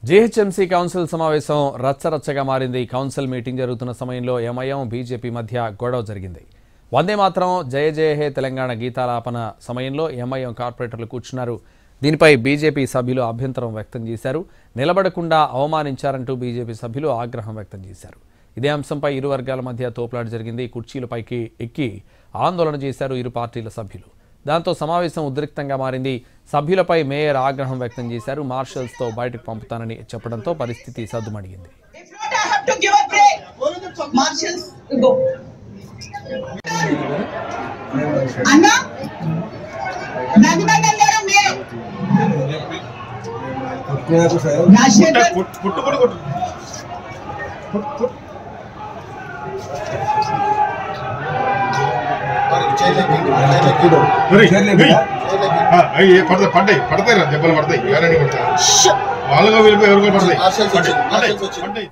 GHMC council సమావేశం రచ్చరచ్చగా మారింది. Council meeting జరుగుతున్న సమయంలో ఎంఐఎం బీజేపీ మధ్య గొడవ జరిగింది. వందే మాత్రం జయ జయ హే తెలంగాణ గీతాలాపన సమయంలో ఎంఐఎం కార్పొరేటర్లు కూర్చున్నారు. దీనిపై బీజేపీ సభ్యులు అభ్యంతరం వ్యక్తం చేశారు. నిలబడకుండా అవమానించారంటూ బీజేపీ సభ్యులు ఆగ్రహం వ్యక్తం చేశారు. ఇదే అంశంపై ఇరు వర్గాల మధ్య తోపులాట జరిగింది. కుర్చీలపైకి ఎక్కి ఆందోళన చేశారు ఇరు పార్టీల సభ్యులు. దాంతో సమావేశం ఉద్రిక్తంగా మారింది. సభ్యులపై మేయర్ ఆగ్రహం వ్యక్తం చేశారు. మార్షల్స్ తో బయటకు పంపుతానని చెప్పడంతో పరిస్థితి సద్దుమణిగింది. పడతాయి దెబ్బలు పడతాయి. ఎవరైనా పడతాయి వాళ్ళగా వెళ్ళిపోయి ఎవరికో పడతాయి.